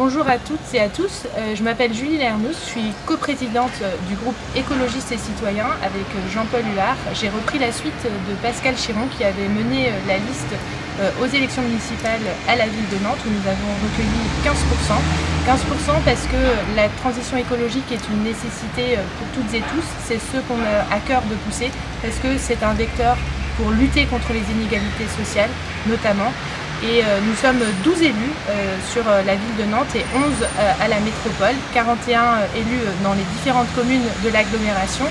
Bonjour à toutes et à tous, je m'appelle Julie Lernous, je suis coprésidente du groupe Écologistes et Citoyens avec Jean-Paul Huard. J'ai repris la suite de Pascal Chiron qui avait mené la liste aux élections municipales à la ville de Nantes où nous avons recueilli 15%. 15% parce que la transition écologique est une nécessité pour toutes et tous, c'est ce qu'on a à cœur de pousser parce que c'est un vecteur pour lutter contre les inégalités sociales notamment. Et nous sommes 12 élus sur la ville de Nantes et 11 à la métropole, 41 élus dans les différentes communes de l'agglomération.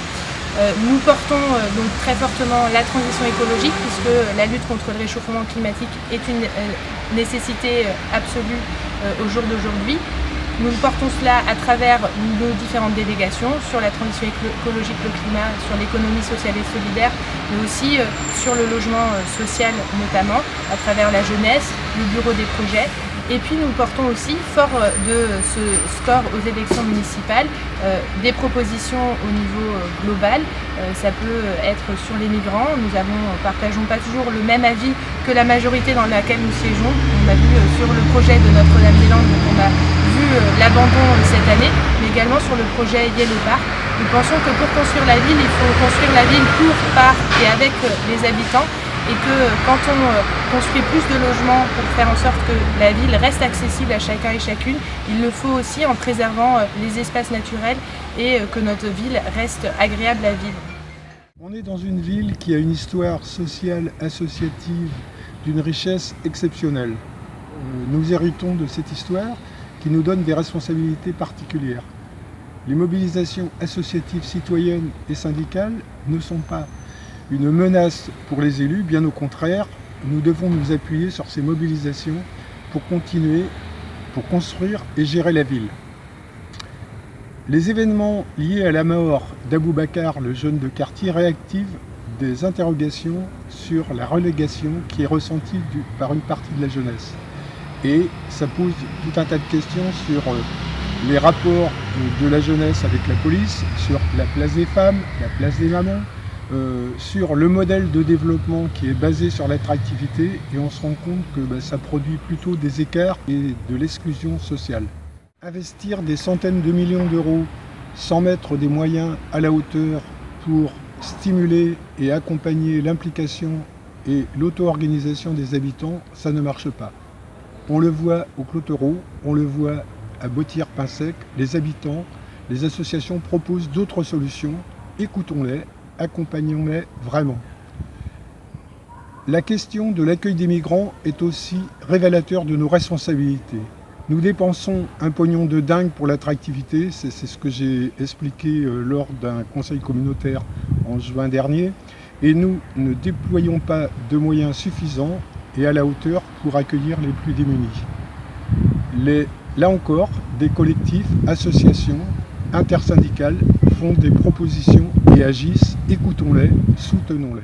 Nous portons donc très fortement la transition écologique puisque la lutte contre le réchauffement climatique est une nécessité absolue au jour d'aujourd'hui. Nous portons cela à travers nos différentes délégations sur la transition écologique, le climat, sur l'économie sociale et solidaire, mais aussi sur le logement social notamment, à travers la jeunesse, le bureau des projets. Et puis nous portons aussi, fort de ce score aux élections municipales, des propositions au niveau global. Ça peut être sur les migrants. Nous partageons pas toujours le même avis que la majorité dans laquelle nous siégeons. On a vu sur le projet de Notre-Dame-des-Landes, on a vu l'abandon cette année, mais également sur le projet Yellow Park. Nous pensons que pour construire la ville, il faut construire la ville pour, par et avec les habitants. Et que quand on construit plus de logements pour faire en sorte que la ville reste accessible à chacun et chacune, il le faut aussi en préservant les espaces naturels et que notre ville reste agréable à vivre. On est dans une ville qui a une histoire sociale, associative, d'une richesse exceptionnelle. Nous héritons de cette histoire qui nous donne des responsabilités particulières. Les mobilisations associatives, citoyennes et syndicales ne sont pas une menace pour les élus, bien au contraire, nous devons nous appuyer sur ces mobilisations pour continuer, pour construire et gérer la ville. Les événements liés à la mort d'Aboubacar, le jeune de quartier, réactivent des interrogations sur la relégation qui est ressentie par une partie de la jeunesse. Et ça pose tout un tas de questions sur les rapports de la jeunesse avec la police, sur la place des femmes, la place des mamans, sur le modèle de développement qui est basé sur l'attractivité, et on se rend compte que ça produit plutôt des écarts et de l'exclusion sociale. Investir des centaines de millions d'euros sans mettre des moyens à la hauteur pour stimuler et accompagner l'implication et l'auto-organisation des habitants, ça ne marche pas. On le voit au Clotero, on le voit à Bottières-Pinsec, les habitants, les associations proposent d'autres solutions, écoutons-les, accompagnons-les vraiment. La question de l'accueil des migrants est aussi révélateur de nos responsabilités. Nous dépensons un pognon de dingue pour l'attractivité, c'est ce que j'ai expliqué lors d'un conseil communautaire en juin dernier, et nous ne déployons pas de moyens suffisants et à la hauteur pour accueillir les plus démunis. Là encore, des collectifs, associations, intersyndicales font des propositions et agissent, écoutons-les, soutenons-les.